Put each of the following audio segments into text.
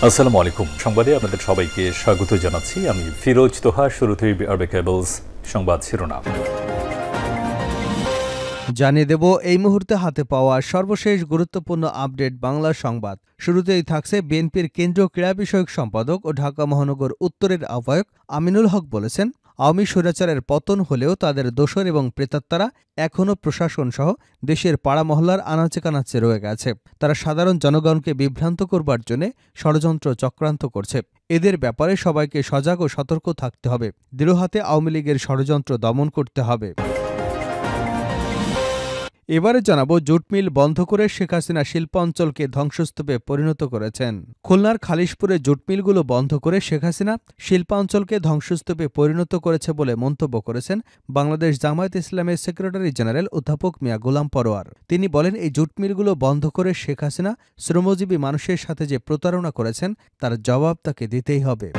আসসালামু আলাইকুম। সংবাদে আপনাদের সবাইকে স্বাগত জানাচ্ছি। আমি ফিরোজ তোহা। শুরুতেই আরবে কেবলস সংবাদ শিরোনাম জানিয়ে দেব এই মুহূর্তে হাতে পাওয়া সর্বশেষ গুরুত্বপূর্ণ আপডেট বাংলা সংবাদ। শুরুতেই থাকছে বিএনপির কেন্দ্রীয় ক্রীড়া বিষয়ক সম্পাদক ও ঢাকা মহানগর উত্তরের আহ্বায়ক আমিনুল হক বলেছেন, আওয়ামী স্বৈরাচারের পতন হলেও তাদের দোসর এবং প্রেতাত্মারা এখনও প্রশাসন সহ দেশের পাড়া মহল্লার আনাচে কানাচে রয়ে গেছে। তারা সাধারণ জনগণকে বিভ্রান্ত করবার জন্য ষড়যন্ত্র চক্রান্ত করছে। এদের ব্যাপারে সবাইকে সজাগ ও সতর্ক থাকতে হবে। দৃঢ় হাতে আওয়ামী লীগের ষড়যন্ত্র দমন করতে হবে। এবারে জানাবো, জুট মিল বন্ধ করে শেখ হাসিনা শিল্পাঞ্চলকে ধ্বংসস্তূপে পরিণত করেছেন। খুলনার খালিশপুরে জুট মিলগুলো বন্ধ করে শেখ হাসিনা শিল্পাঞ্চলকে ধ্বংসস্তূপে পরিণত করেছে বলে মন্তব্য করেছেন বাংলাদেশ জামায়াত ইসলামের সেক্রেটারি জেনারেল অধ্যাপক মিয়া গোলাম পরোয়ার। তিনি বলেন, এই জুট মিলগুলো বন্ধ করে শেখ হাসিনা শ্রমজীবী মানুষের সাথে যে প্রতারণা করেছেন তার জবাব তাকে দিতেই হবে।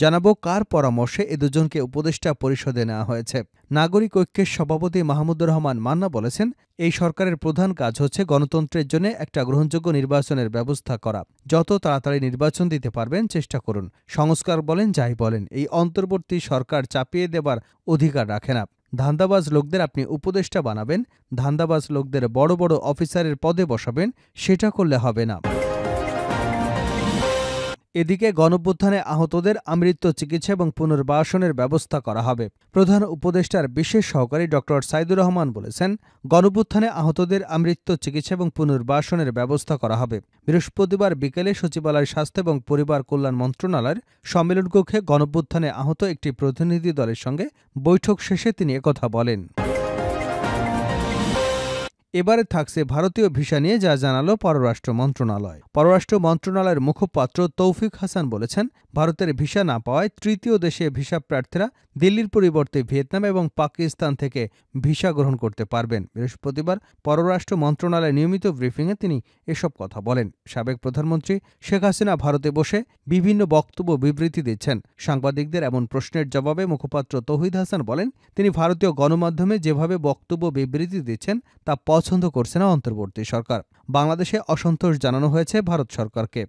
জানাবো কার পরামর্শে এ দুজনকে উপদেষ্টা পরিষদে নেওয়া হয়েছে। নাগরিক ঐক্যের সভাপতি মাহমুদুর রহমান মান্না বলেছেন, এই সরকারের প্রধান কাজ হচ্ছে গণতন্ত্রের জন্য একটা গ্রহণযোগ্য নির্বাচনের ব্যবস্থা করা। যত তাড়াতাড়ি নির্বাচন দিতে পারবেন চেষ্টা করুন। সংস্কার বলেন যাই বলেন, এই অন্তর্বর্তী সরকার চাপিয়ে দেবার অধিকার রাখে না। ধান্দাবাজ লোকদের আপনি উপদেষ্টা বানাবেন, ধান্দাবাজ লোকদের বড় বড় অফিসারের পদে বসাবেন, সেটা করলে হবে না। এদিকে গণঅভ্যুত্থানে আহতদের আমৃত্যু চিকিৎসা এবং পুনর্বাসনের ব্যবস্থা করা হবে। প্রধান উপদেষ্টার বিশেষ সহকারী ড সাইদুর রহমান বলেছেন, গণঅভ্যুত্থানে আহতদের আমৃত্যু চিকিৎসা এবং পুনর্বাসনের ব্যবস্থা করা হবে। বৃহস্পতিবার বিকেলে সচিবালয় স্বাস্থ্য এবং পরিবার কল্যাণ মন্ত্রণালয়ের সম্মেলনকক্ষে গণঅভ্যুত্থানে আহত একটি প্রতিনিধি দলের সঙ্গে বৈঠক শেষে তিনি একথা বলেন। এবারে থাকছে ভারতীয় ভিসা নিয়ে যা জানালো পররাষ্ট্র মন্ত্রণালয়। পররাষ্ট্র মন্ত্রণালয়ের মুখপাত্র তৌফিক হাসান বলেছেন, ভারতের ভিসা না পাওয়ায় তৃতীয় দেশে ভিসা প্রার্থীরা দিল্লির পরিবর্তে ভিয়েতনাম এবং পাকিস্তান থেকে ভিসা গ্রহণ করতে পারবেন। বৃহস্পতিবার পররাষ্ট্র মন্ত্রণালয়ের নিয়মিত ব্রিফিংয়ে তিনি এসব কথা বলেন। সাবেক প্রধানমন্ত্রী শেখ হাসিনা ভারতে বসে বিভিন্ন বক্তব্য বিবৃতি দিচ্ছেন। সাংবাদিকদের এমন প্রশ্নের জবাবে মুখপাত্র তৌহিদ হাসান বলেন, তিনি ভারতীয় গণমাধ্যমে যেভাবে বক্তব্য বিবৃতি দিচ্ছেন তা পছন্দ করছে না অন্তর্বর্তী সরকার। বাংলাদেশে অসন্তোষ জানানো হয়েছে ভারত সরকারকে।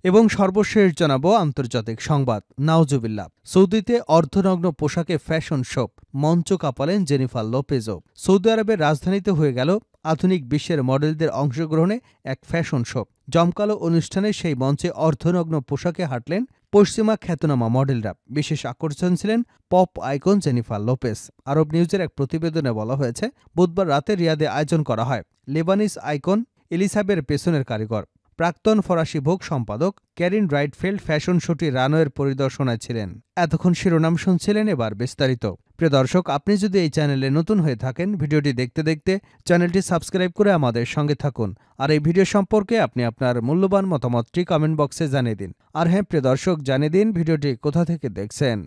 এবং সর্বশেষ জানাবো আন্তর্জাতিক সংবাদ। নাউজুবিল্লাহ, সৌদিতে অর্ধনগ্ন পোশাকে ফ্যাশন শো, মঞ্চ কাঁপালেন জেনিফার লোপেজও। সৌদি আরবের রাজধানীতে হয়ে গেল আধুনিক বিশ্বের মডেলদের অংশগ্রহণে এক ফ্যাশন শো। জমকালো অনুষ্ঠানে সেই মঞ্চে অর্ধনগ্ন পোশাকে হাঁটলেন পশ্চিমা খ্যাতনামা মডেলরা। বিশেষ আকর্ষণ ছিলেন পপ আইকন জেনিফার লোপেজ। আরব নিউজের এক প্রতিবেদনে বলা হয়েছে, বুধবার রাতে রিয়াদে আয়োজন করা হয় লেবানিস আইকন এলিসাবের পেছনের কারিগর প্রাক্তন ফরাসি ভোগ সম্পাদক ক্যারিন রাইটফেল্ড ফ্যাশন শোটি রানওয়ের পরিদর্শনায় ছিলেন। এতক্ষণ শিরোনাম শুনছিলেন, এবার বিস্তারিত। প্রিয় দর্শক, আপনি যদি এই চ্যানেলে নতুন হয়ে থাকেন, ভিডিওটি দেখতে দেখতে চ্যানেলটি সাবস্ক্রাইব করে আমাদের সঙ্গে থাকুন। আর এই ভিডিও সম্পর্কে আপনি আপনার মূল্যবান মতামতটি কমেন্ট বক্সে জানিয়ে দিন। আর হ্যাঁ প্রিয় দর্শক, জানিয়ে দিন ভিডিওটি কোথা থেকে দেখছেন।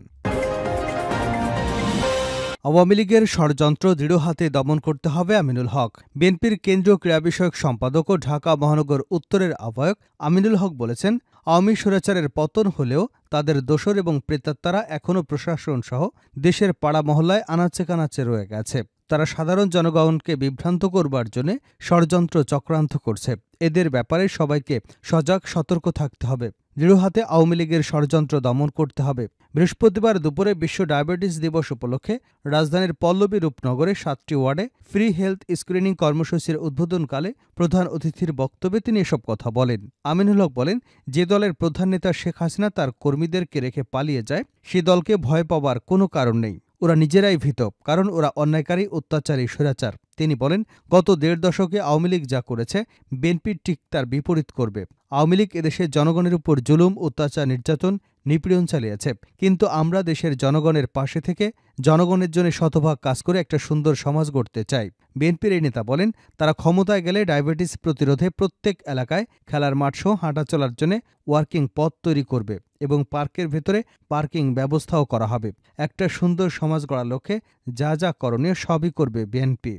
আওয়ামী লীগের ষড়যন্ত্র দৃঢ় হাতে দমন করতে হবে আমিনুল হক। বিএনপির কেন্দ্রীয় ক্রীড়া বিষয়ক সম্পাদক ও ঢাকা মহানগর উত্তরের আহ্বায়ক আমিনুল হক বলেছেন, আওয়ামী স্বৈরাচারের পতন হলেও তাদের দোসর এবং প্রেতাত্মারা এখনও প্রশাসন সহ দেশের পাড়া মহল্লায় আনাচে কানাচে রয়ে গেছে। তারা সাধারণ জনগণকে বিভ্রান্ত করবার জন্য ষড়যন্ত্র চক্রান্ত করছে। এদের ব্যাপারে সবাইকে সজাগ সতর্ক থাকতে হবে। দৃঢ় হাতে আওয়ামী লীগের ষড়যন্ত্র দমন করতে হবে। বৃহস্পতিবার দুপুরে বিশ্ব ডায়াবেটিস দিবস উপলক্ষে রাজধানীর পল্লবী রূপনগরে 7টি ওয়ার্ডে ফ্রি হেলথ স্ক্রিনিং কর্মসূচির উদ্বোধনকালে প্রধান অতিথির বক্তব্যে তিনি এসব কথা বলেন। আমিনুল হক বলেন, যে দলের প্রধান নেতা শেখ হাসিনা তার কর্মীদেরকে রেখে পালিয়ে যায়, সে দলকে ভয় পাওয়ার কোনো কারণ নেই। ওরা নিজেরাই ভীত, কারণ ওরা অন্যায়কারী, অত্যাচারী, স্বৈরাচার। তিনি বলেন, গত 1.5 দশকে আওয়ামী লীগ যা করেছে বিএনপি ঠিক তার বিপরীত করবে। আওয়ামী লীগ এদেশের জনগণের উপর জুলুম, অত্যাচার, নির্যাতন, নিপীড়ন চালিয়েছে, কিন্তু আমরা দেশের জনগণের পাশে থেকে জনগণের জন্য শতভাগ কাজ করে একটা সুন্দর সমাজ গড়তে চাই। বিএনপির এই নেতা বলেন, তারা ক্ষমতায় গেলে ডায়াবেটিস প্রতিরোধে প্রত্যেক এলাকায় খেলার মাঠ সহ হাঁটা চলার জন্য ওয়ার্কিং পথ তৈরি করবে এবং পার্কের ভেতরে পার্কিং ব্যবস্থাও করা হবে। একটা সুন্দর সমাজ গড়ার লক্ষ্যে যা যা করণীয় সবই করবে বিএনপি।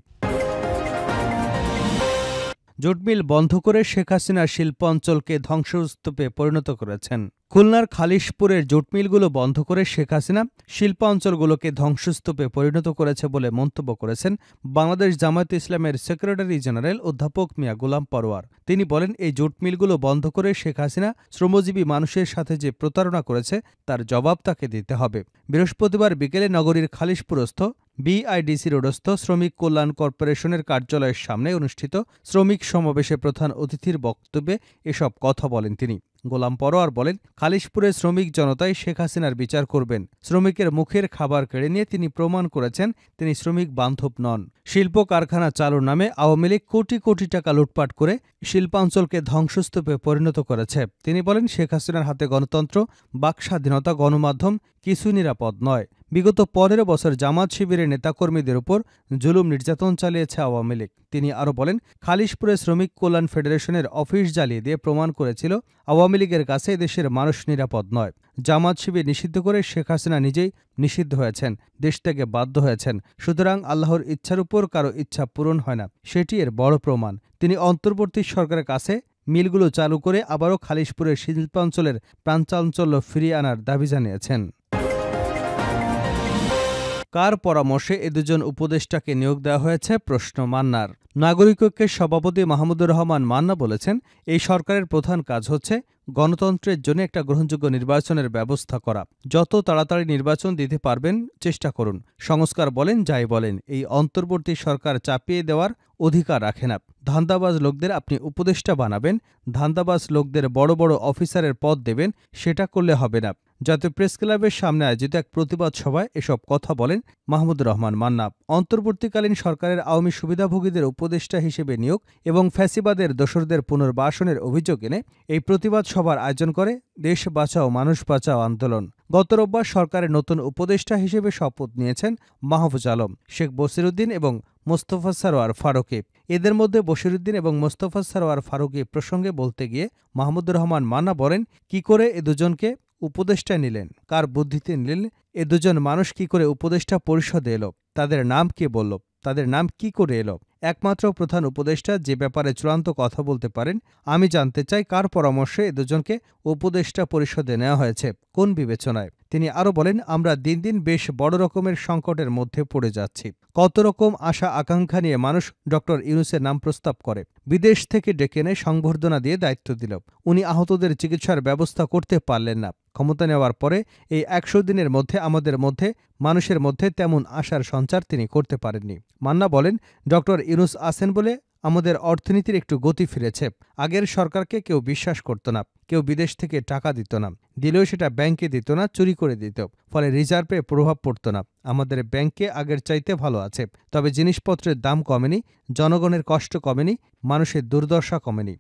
জুট মিল বন্ধ করে শেখ হাসিনা শিল্পাঞ্চলকে ধ্বংসস্তূপে পরিণত করেছেন। খুলনার খালিশপুরের জুট মিলগুলো বন্ধ করে শেখ হাসিনা শিল্পাঞ্চলগুলোকে ধ্বংসস্তূপে পরিণত করেছে বলে মন্তব্য করেছেন বাংলাদেশ জামায়াতে ইসলামের সেক্রেটারি জেনারেল অধ্যাপক মিয়া গোলাম পরোয়ার। তিনি বলেন, এই জুট মিলগুলো বন্ধ করে শেখ হাসিনা শ্রমজীবী মানুষের সাথে যে প্রতারণা করেছে তার জবাব তাকে দিতে হবে। বৃহস্পতিবার বিকেলে নগরীর খালিশপুরস্থ বিআইডিসি রোডস্থ শ্রমিক কল্যাণ কর্পোরেশনের কার্যালয়ের সামনে অনুষ্ঠিত শ্রমিক সমাবেশে প্রধান অতিথির বক্তব্যে এসব কথা বলেন তিনি। গোলাম পরোয়ার বলেন, খালিশপুরের শ্রমিক জনতাই শেখ হাসিনার বিচার করবেন। শ্রমিকের মুখের খাবার কেড়ে নিয়ে তিনি প্রমাণ করেছেন তিনি শ্রমিক বান্ধব নন। শিল্প কারখানা চালুর নামে আওয়ামী লীগ কোটি কোটি টাকা লুটপাট করে শিল্পাঞ্চলকে ধ্বংসস্তূপে পরিণত করেছে। তিনি বলেন, শেখ হাসিনার হাতে গণতন্ত্র, বাকস্বাধীনতা, গণমাধ্যম কিছুই নিরাপদ নয়। বিগত 15 বছর জামাত শিবিরের নেতাকর্মীদের উপর জুলুম নির্যাতন চালিয়েছে আওয়ামী লীগ। তিনি আরও বলেন, খালিশপুরে শ্রমিক কল্যাণ ফেডারেশনের অফিস জ্বালিয়ে দিয়ে প্রমাণ করেছিল আওয়ামী লীগের কাছে এদেশের মানুষ নিরাপদ নয়। জামাত শিবির নিষিদ্ধ করে শেখ হাসিনা নিজেই নিষিদ্ধ হয়েছেন, দেশ থেকে বাধ্য হয়েছেন। সুতরাং আল্লাহর ইচ্ছার উপর কারো ইচ্ছা পূরণ হয় না, সেটি এর বড় প্রমাণ। তিনি অন্তর্বর্তী সরকারের কাছে মিলগুলো চালু করে আবারও খালিশপুরের শিল্পাঞ্চলের প্রাণচাঞ্চল্য ফিরিয়ে আনার দাবি জানিয়েছেন। কার পরামর্শে এ দুজন উপদেষ্টাকে নিয়োগ দেওয়া হয়েছে প্রশ্ন মান্নার। নাগরিক ঐক্যের সভাপতি মাহমুদুর রহমান মান্না বলেছেন, এই সরকারের প্রধান কাজ হচ্ছে গণতন্ত্রের জন্য একটা গ্রহণযোগ্য নির্বাচনের ব্যবস্থা করা। যত তাড়াতাড়ি নির্বাচন দিতে পারবেন চেষ্টা করুন। সংস্কার বলেন যাই বলেন, এই অন্তর্বর্তী সরকার চাপিয়ে দেওয়ার অধিকার রাখে না। ধান্দাবাজ লোকদের আপনি উপদেষ্টা বানাবেন, ধান্দাবাজ লোকদের বড় বড় অফিসারের পদ দেবেন, সেটা করলে হবে না। জাতীয় প্রেস ক্লাবের সামনে আয়োজিত এক প্রতিবাদ সভায় এসব কথা বলেন মাহমুদুর রহমান মান্না। অন্তর্বর্তীকালীন সরকারের আওয়ামী সুবিধাভোগীদের উপদেষ্টা হিসেবে নিয়োগ এবং ফ্যাসিবাদের দোসরদের পুনর্বাসনের অভিযোগ এনে এই প্রতিবাদ সভার আয়োজন করে দেশ বাঁচাও মানুষ বাঁচাও আন্দোলন। গত রোববার সরকারের নতুন উপদেষ্টা হিসেবে শপথ নিয়েছেন মাহফুজ আলম, শেখ বসিরউদ্দিন এবং মোস্তফা সরোয়ার ফারুকী। এদের মধ্যে বসিরউদ্দিন এবং মোস্তফা সরোয়ার ফারুকী প্রসঙ্গে বলতে গিয়ে মাহমুদুর রহমান মান্না বলেন, কি করে এ দুজনকে উপদেষ্টা নিলেন, কার বুদ্ধিতে নিলেন, এ দুজন মানুষ কি করে উপদেষ্টা পরিষদে এলো, তাদের নাম কে বলল, তাদের নাম কি করে এলো? একমাত্র প্রধান উপদেষ্টা যে ব্যাপারে চূড়ান্ত কথা বলতে পারেন। আমি জানতে চাই কার পরামর্শে এ দুজনকে উপদেষ্টা পরিষদে নেওয়া হয়েছে, কোন বিবেচনায়? তিনি আরও বলেন, আমরা দিন দিন বেশ বড় রকমের সংকটের মধ্যে পড়ে যাচ্ছি। কত রকম আশা আকাঙ্ক্ষা নিয়ে মানুষ ডক্টর ইউনূসের নাম প্রস্তাব করে, বিদেশ থেকে ডেকে এনে সংবর্ধনা দিয়ে দায়িত্ব দিল। উনি আহতদের চিকিৎসার ব্যবস্থা করতে পারলেন না। ক্ষমতা নেওয়ার পরে এই 100 দিনের মধ্যে আমাদের মধ্যে মানুষের মধ্যে তেমন আশার সঞ্চার তিনি করতে পারেননি। মান্না বলেন, ডক্টর ইউনূস আছেন বলে আমাদের অর্থনীতির একটু গতি ফিরেছে। আগের সরকারকে কেউ বিশ্বাস করত না, কেউ বিদেশ থেকে টাকা দিত না, দিলেও সেটা ব্যাংকে দিত না, চুরি করে দিত। ফলে রিজার্ভে প্রভাব পড়ত না। আমাদের ব্যাংকে আগের চাইতে ভালো আছে, তবে জিনিসপত্রের দাম কমেনি, জনগণের কষ্ট কমেনি, মানুষের দুর্দশা কমেনি।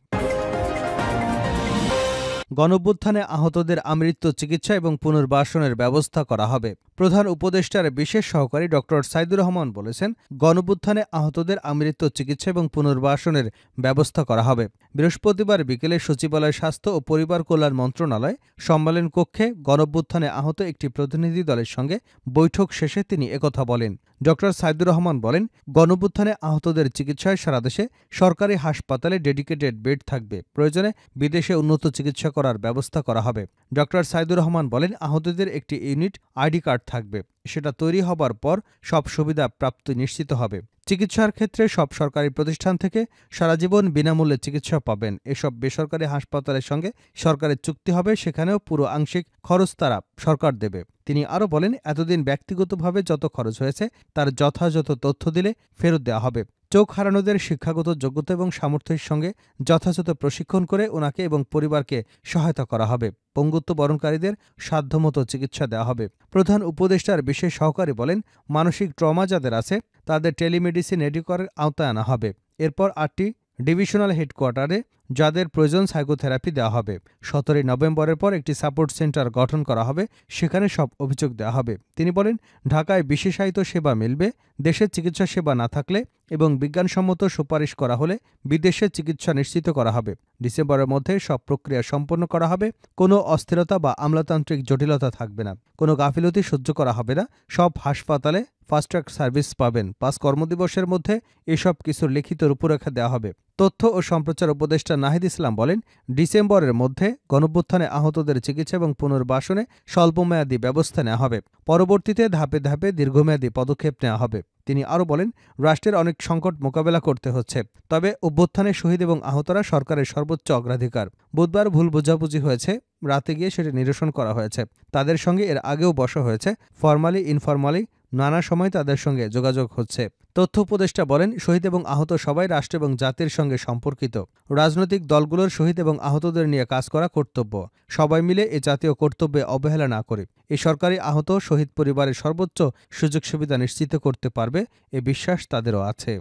গণঅভ্যুত্থানে আহতদের আমৃত্যু চিকিৎসা এবং পুনর্বাসনের ব্যবস্থা করা হবে। প্রধান উপদেষ্টার বিশেষ সহকারী ড সাইদুর রহমান বলেছেন, গণঅভ্যুত্থানে আহতদের আমৃত্যু চিকিৎসা এবং পুনর্বাসনের ব্যবস্থা করা হবে। বৃহস্পতিবার বিকেলে সচিবালয় স্বাস্থ্য ও পরিবার কল্যাণ মন্ত্রণালয় সম্মেলন কক্ষে গণঅভ্যুত্থানে আহত একটি প্রতিনিধি দলের সঙ্গে বৈঠক শেষে তিনি একথা বলেন। ড সাইদুর রহমান বলেন, গণঅভ্যুত্থানে আহতদের চিকিৎসায় সারা দেশে সরকারি হাসপাতালে ডেডিকেটেড বেড থাকবে। প্রয়োজনে বিদেশে উন্নত চিকিৎসা করার ব্যবস্থা করা হবে। ড সাইদুর রহমান বলেন, আহতদের একটি ইউনিট আইডি কার্ড থাকবে, সেটা তৈরি হবার পর সব সুবিধা প্রাপ্তি নিশ্চিত হবে। চিকিৎসার ক্ষেত্রে সব সরকারি প্রতিষ্ঠান থেকে সারাজীবন বিনামূল্যে চিকিৎসা পাবেন। এসব বেসরকারি হাসপাতালের সঙ্গে সরকারের চুক্তি হবে, সেখানেও পুরো আংশিক খরচ তারা সরকার দেবে। তিনি আরও বলেন, এতদিন ব্যক্তিগতভাবে যত খরচ হয়েছে তার যথাযথ তথ্য দিলে ফেরত দেওয়া হবে। চোখ হারানোদের শিক্ষাগত যোগ্যতা এবং সামর্থ্যের সঙ্গে যথাযথ প্রশিক্ষণ করে ওনাকে এবং পরিবারকে সহায়তা করা হবে। পঙ্গুত্ব বরণকারীদের সাধ্যমতো চিকিৎসা দেওয়া হবে। প্রধান উপদেষ্টার বিশেষ সহকারী বলেন, মানসিক ট্রমা যাদের আছে তাদের টেলিমেডিসিন নেটওয়ার্কের আওতায় আনা হবে। এরপর 8টি ডিভিশনাল হেডকোয়ার্টারে যাদের প্রয়োজন সাইকোথেরাপি দেওয়া হবে। 17 নভেম্বরের পর একটি সাপোর্ট সেন্টার গঠন করা হবে, সেখানে সব অভিযোগ দেওয়া হবে। তিনি বলেন, ঢাকায় বিশেষায়িত সেবা মিলবে। দেশের চিকিৎসা সেবা না থাকলে এবং বিজ্ঞানসম্মত সুপারিশ করা হলে বিদেশে চিকিৎসা নিশ্চিত করা হবে। ডিসেম্বরের মধ্যে সব প্রক্রিয়া সম্পন্ন করা হবে। কোনো অস্থিরতা বা আমলাতান্ত্রিক জটিলতা থাকবে না, কোনো গাফিলতি সহ্য করা হবে না। সব হাসপাতালে ফাস্ট ট্র্যাক সার্ভিস পাবেন। 5 কর্মদিবসের মধ্যে এসব কিছুর লিখিত রূপরেখা দেওয়া হবে। তথ্য ও সম্প্রচার উপদেষ্টা নাহিদ ইসলাম বলেন, ডিসেম্বরের মধ্যে গণঅভ্যুত্থানে আহতদের চিকিৎসা এবং পুনর্বাসনে স্বল্পমেয়াদী ব্যবস্থা নেওয়া হবে। পরবর্তীতে ধাপে ধাপে দীর্ঘমেয়াদী পদক্ষেপ নেওয়া হবে। তিনি আরও বলেন, রাষ্ট্রের অনেক সংকট মোকাবেলা করতে হচ্ছে, তবে অভ্যুত্থানে শহীদ এবং আহতরা সরকারের সর্বোচ্চ অগ্রাধিকার। বুধবার ভুল বোঝাবুঝি হয়েছে, রাতে গিয়ে সেটি নিরসন করা হয়েছে। তাদের সঙ্গে এর আগেও বসা হয়েছে, ফরমালি ইনফরমালি নানা সময় তাদের সঙ্গে যোগাযোগ হচ্ছে। তথ্য উপদেষ্টা বলেন, শহীদ এবং আহত সবাই রাষ্ট্র এবং জাতির সঙ্গে সম্পর্কিত। রাজনৈতিক দলগুলোর শহীদ এবং আহতদের নিয়ে কাজ করা কর্তব্য। সবাই মিলে এ জাতীয় কর্তব্যে অবহেলা না করে এই সরকারি আহত শহীদ পরিবারের সর্বোচ্চ সুযোগ সুবিধা নিশ্চিত করতে পারবে, এ বিশ্বাস তাদেরও আছে।